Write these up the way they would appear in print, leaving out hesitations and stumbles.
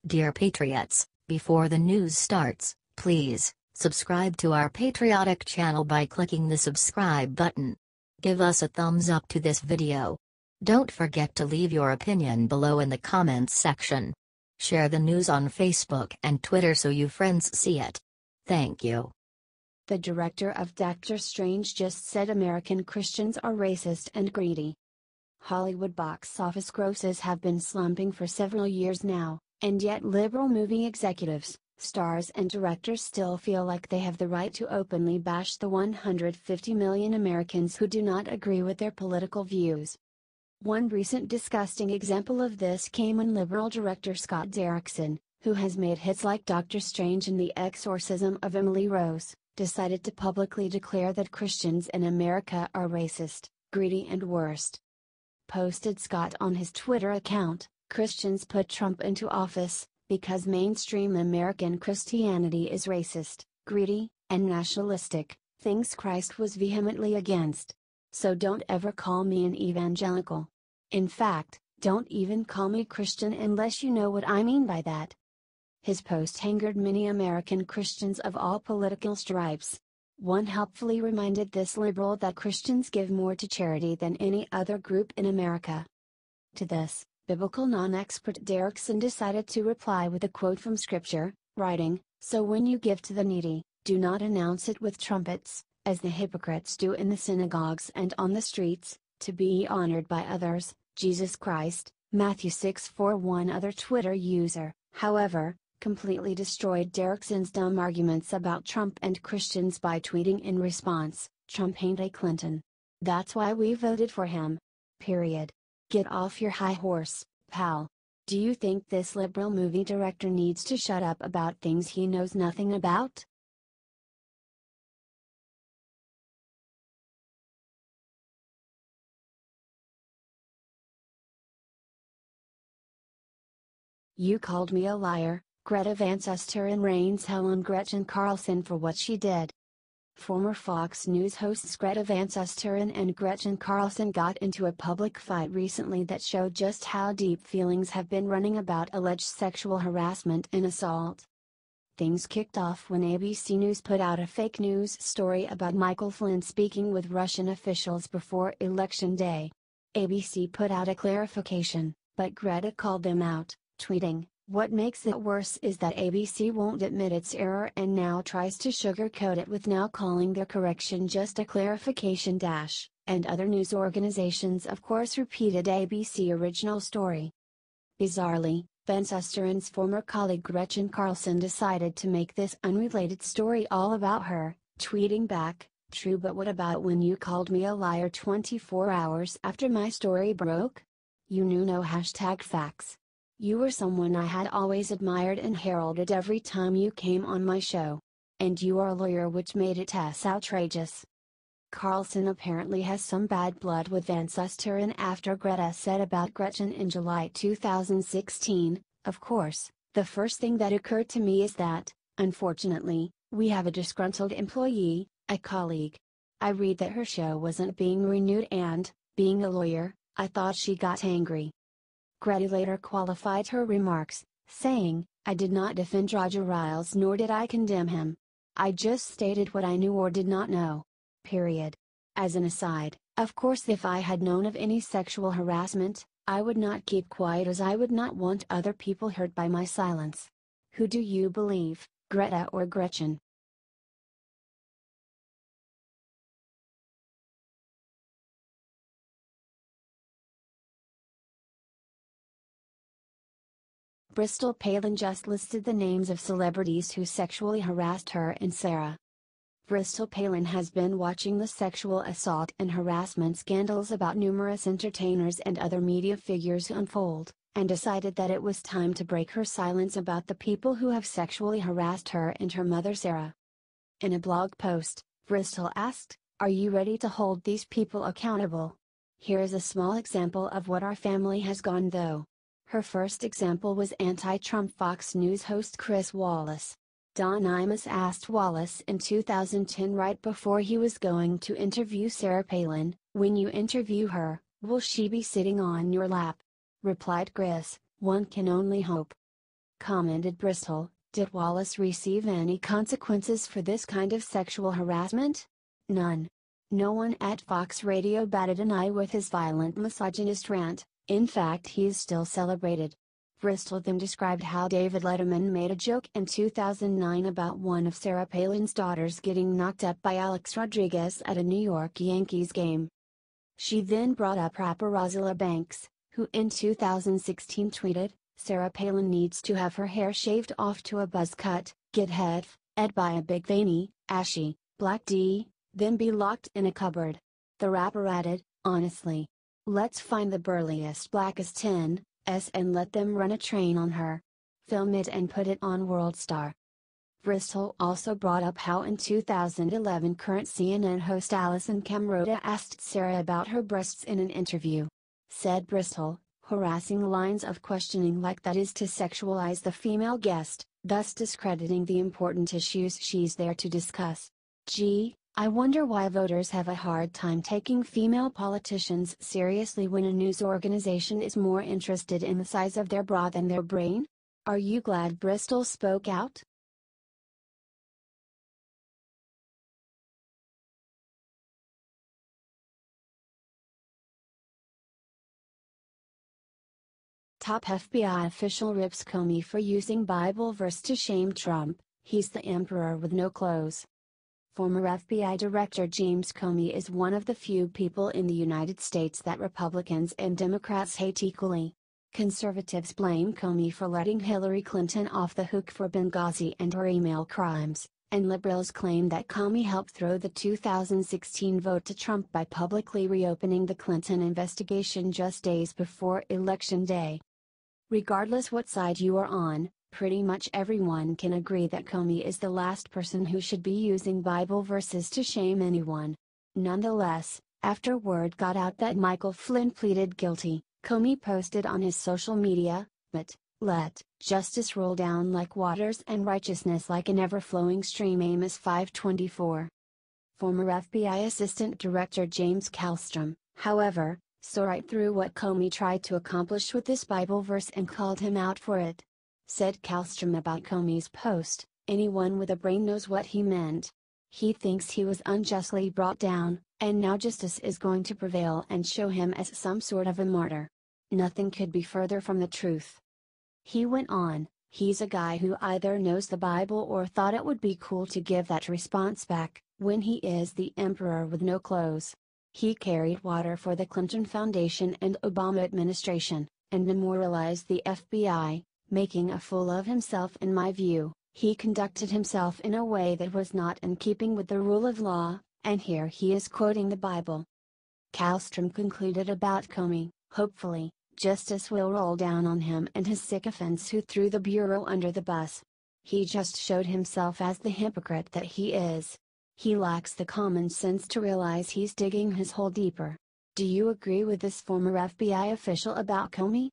Dear Patriots, before the news starts, please subscribe to our patriotic channel by clicking the subscribe button. Give us a thumbs up to this video. Don't forget to leave your opinion below in the comments section. Share the news on Facebook and Twitter so your friends see it. Thank you. The director of Doctor Strange just said American Christians are racist and greedy. Hollywood box office grosses have been slumping for several years now, and yet liberal movie executives, stars and directors still feel like they have the right to openly bash the 150 million Americans who do not agree with their political views. One recent disgusting example of this came when liberal director Scott Derrickson, who has made hits like Doctor Strange and the Exorcism of Emily Rose, decided to publicly declare that Christians in America are racist, greedy and worst. Posted Scott on his Twitter account, "Christians put Trump into office, because mainstream American Christianity is racist, greedy, and nationalistic, things Christ was vehemently against. So don't ever call me an evangelical. In fact, don't even call me Christian unless you know what I mean by that." His post angered many American Christians of all political stripes. One helpfully reminded this liberal that Christians give more to charity than any other group in America. To this, biblical non-expert Derrickson decided to reply with a quote from Scripture, writing, "So when you give to the needy, do not announce it with trumpets, as the hypocrites do in the synagogues and on the streets, to be honored by others, Jesus Christ." Matthew 6:4. One other Twitter user, however, completely destroyed Derrickson's dumb arguments about Trump and Christians by tweeting in response, "Trump ain't a Clinton. That's why we voted for him. Period. Get off your high horse, pal. Do you think this liberal movie director needs to shut up about things he knows nothing about?" "You called me a liar," Greta Van Susteren rains hell on Gretchen Carlson for what she did. Former Fox News hosts Greta Van Susteren and Gretchen Carlson got into a public fight recently that showed just how deep feelings have been running about alleged sexual harassment and assault. Things kicked off when ABC News put out a fake news story about Michael Flynn speaking with Russian officials before Election Day. ABC put out a clarification, but Greta called them out, tweeting, "What makes it worse is that ABC won't admit its error and now tries to sugarcoat it with now calling their correction just a clarification dash," and other news organizations of course repeated ABC original story. Bizarrely, Van Susteren's former colleague Gretchen Carlson decided to make this unrelated story all about her, tweeting back, "True, but what about when you called me a liar 24 hours after my story broke? You knew no #facts. You were someone I had always admired and heralded every time you came on my show. And you are a lawyer, which made it outrageous." Carlson apparently has some bad blood with Van Susteren after Greta said about Gretchen in July 2016, "Of course, the first thing that occurred to me is that, unfortunately, we have a disgruntled employee, a colleague. I read that her show wasn't being renewed and, being a lawyer, I thought she got angry." Greta later qualified her remarks, saying, "I did not defend Roger Riles nor did I condemn him. I just stated what I knew or did not know. Period. As an aside, of course if I had known of any sexual harassment, I would not keep quiet as I would not want other people hurt by my silence. Who do you believe, Greta or Gretchen?" Bristol Palin just listed the names of celebrities who sexually harassed her and Sarah. Bristol Palin has been watching the sexual assault and harassment scandals about numerous entertainers and other media figures unfold, and decided that it was time to break her silence about the people who have sexually harassed her and her mother Sarah. In a blog post, Bristol asked, "Are you ready to hold these people accountable? Here is a small example of what our family has gone through." Her first example was anti-Trump Fox News host Chris Wallace. Don Imus asked Wallace in 2010, right before he was going to interview Sarah Palin, "When you interview her, will she be sitting on your lap?" Replied Chris, "One can only hope." Commented Bristol, "Did Wallace receive any consequences for this kind of sexual harassment? None. No one at Fox Radio batted an eye with his violent misogynist rant, in fact he is still celebrated." Bristol then described how David Letterman made a joke in 2009 about one of Sarah Palin's daughters getting knocked up by Alex Rodriguez at a New York Yankees game. She then brought up rapper Rosalia Banks, who in 2016 tweeted, "Sarah Palin needs to have her hair shaved off to a buzz cut, get head ed by a big veiny, ashy, black D, then be locked in a cupboard." The rapper added, "Honestly. Let's find the burliest blackest 10s and let them run a train on her. Film it and put it on World Star." Bristol also brought up how in 2011 current CNN host Alison Camerota asked Sarah about her breasts in an interview. Said Bristol, "Harassing lines of questioning like that is to sexualize the female guest, thus discrediting the important issues she's there to discuss. Gee, I wonder why voters have a hard time taking female politicians seriously when a news organization is more interested in the size of their bra than their brain? Are you glad Bristol spoke out?" Top FBI official rips Comey for using Bible verse to shame Trump, "He's the emperor with no clothes." Former FBI Director James Comey is one of the few people in the United States that Republicans and Democrats hate equally. Conservatives blame Comey for letting Hillary Clinton off the hook for Benghazi and her email crimes, and liberals claim that Comey helped throw the 2016 vote to Trump by publicly reopening the Clinton investigation just days before Election Day. Regardless what side you are on, pretty much everyone can agree that Comey is the last person who should be using Bible verses to shame anyone. Nonetheless, after word got out that Michael Flynn pleaded guilty, Comey posted on his social media, "But, let justice roll down like waters and righteousness like an ever-flowing stream." Amos 5:24. Former FBI Assistant Director James Kallstrom, however, saw right through what Comey tried to accomplish with this Bible verse and called him out for it. Said Kallstrom about Comey's post, "Anyone with a brain knows what he meant. He thinks he was unjustly brought down, and now justice is going to prevail and show him as some sort of a martyr. Nothing could be further from the truth." He went on, "He's a guy who either knows the Bible or thought it would be cool to give that response back, when he is the emperor with no clothes. He carried water for the Clinton Foundation and Obama administration, and demoralized the FBI, making a fool of himself. In my view, he conducted himself in a way that was not in keeping with the rule of law, and here he is quoting the Bible." Kallstrom concluded about Comey, "Hopefully, justice will roll down on him and his sycophants who threw the Bureau under the bus. He just showed himself as the hypocrite that he is. He lacks the common sense to realize he's digging his hole deeper." Do you agree with this former FBI official about Comey?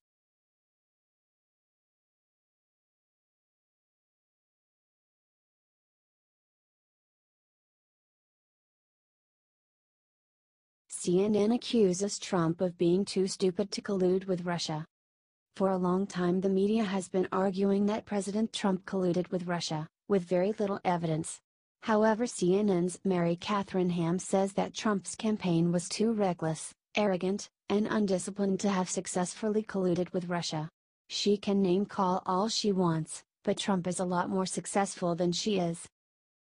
CNN accuses Trump of being too stupid to collude with Russia. For a long time the media has been arguing that President Trump colluded with Russia, with very little evidence. However, CNN's Mary Catherine Ham says that Trump's campaign was too reckless, arrogant, and undisciplined to have successfully colluded with Russia. She can name-call all she wants, but Trump is a lot more successful than she is.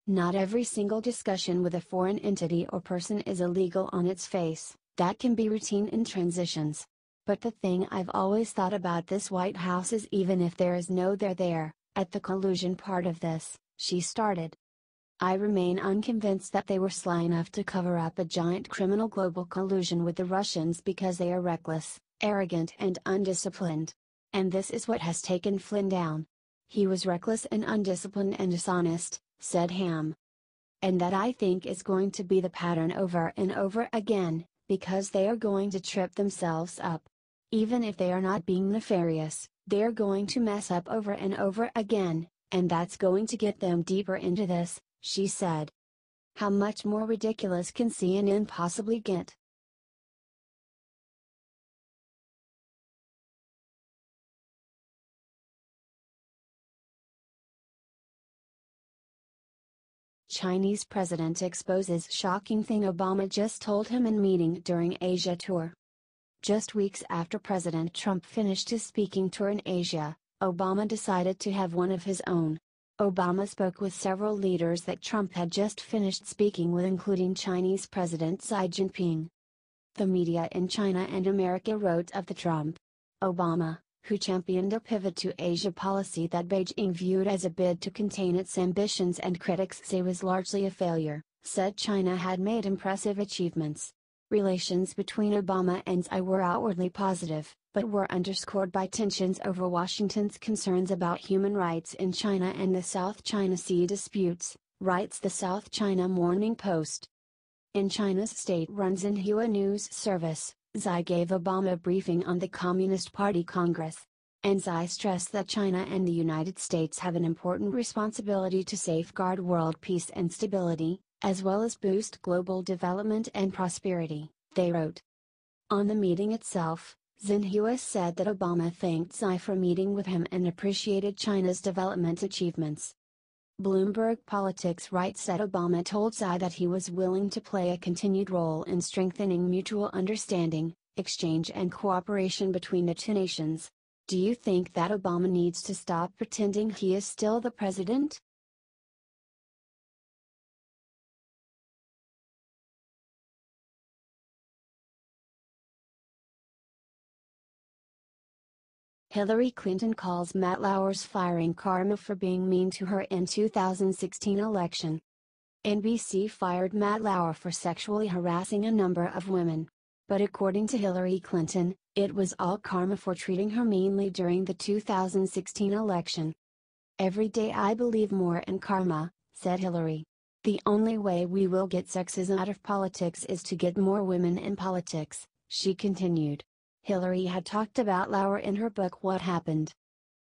Not every single discussion with a foreign entity or person is illegal on its face, that can be routine in transitions. But the thing I've always thought about this White House is even if there is no there, at the collusion part of this, she started. I remain unconvinced that they were sly enough to cover up a giant criminal global collusion with the Russians because they are reckless, arrogant and undisciplined. And this is what has taken Flynn down. He was reckless and undisciplined and dishonest, said Ham. And that I think is going to be the pattern over and over again, because they are going to trip themselves up. Even if they are not being nefarious, they are going to mess up over and over again, and that's going to get them deeper into this, she said. How much more ridiculous can CNN possibly get? Chinese president exposes shocking thing Obama just told him in meeting during Asia tour. Just weeks after President Trump finished his speaking tour in Asia, Obama decided to have one of his own. Obama spoke with several leaders that Trump had just finished speaking with, including Chinese President Xi Jinping. The media in China and America wrote of the Trump Obama, who championed a pivot to Asia policy that Beijing viewed as a bid to contain its ambitions and critics say was largely a failure, said China had made impressive achievements. Relations between Obama and Xi were outwardly positive, but were underscored by tensions over Washington's concerns about human rights in China and the South China Sea disputes, writes the South China Morning Post. In China's state-run Xinhua news service, Xi gave Obama a briefing on the Communist Party Congress. And Xi stressed that China and the United States have an important responsibility to safeguard world peace and stability, as well as boost global development and prosperity, they wrote. On the meeting itself, Xinhua said that Obama thanked Xi for meeting with him and appreciated China's development achievements. Bloomberg Politics writes that Obama told Xi that he was willing to play a continued role in strengthening mutual understanding, exchange and cooperation between the two nations. Do you think that Obama needs to stop pretending he is still the president? Hillary Clinton calls Matt Lauers firing karma for being mean to her in 2016 election. NBC fired Matt Lauer for sexually harassing a number of women. But according to Hillary Clinton, it was all karma for treating her meanly during the 2016 election. Every day I believe more in karma, said Hillary. The only way we will get sexism out of politics is to get more women in politics, she continued. Hillary had talked about Lauer in her book What Happened.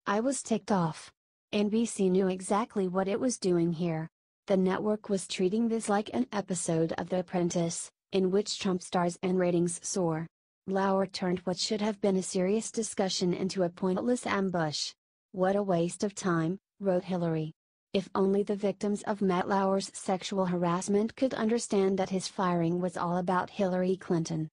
I was ticked off. NBC knew exactly what it was doing here. The network was treating this like an episode of The Apprentice, in which Trump stars and ratings soar. Lauer turned what should have been a serious discussion into a pointless ambush. What a waste of time, wrote Hillary. If only the victims of Matt Lauer's sexual harassment could understand that his firing was all about Hillary Clinton.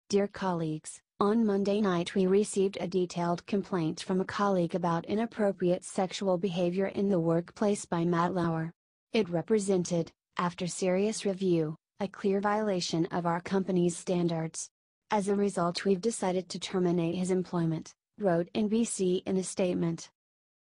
Dear colleagues, on Monday night we received a detailed complaint from a colleague about inappropriate sexual behavior in the workplace by Matt Lauer. It represented, after serious review, a clear violation of our company's standards. As a result, we've decided to terminate his employment, wrote NBC in a statement.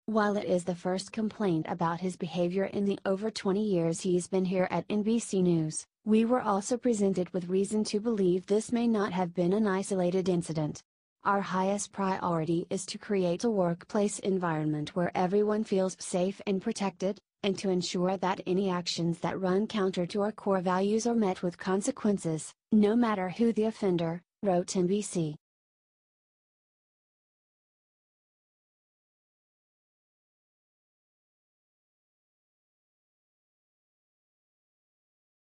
While it is the first complaint about his behavior in the over 20 years he's been here at NBC News, we were also presented with reason to believe this may not have been an isolated incident. Our highest priority is to create a workplace environment where everyone feels safe and protected, and to ensure that any actions that run counter to our core values are met with consequences, no matter who the offender, wrote NBC.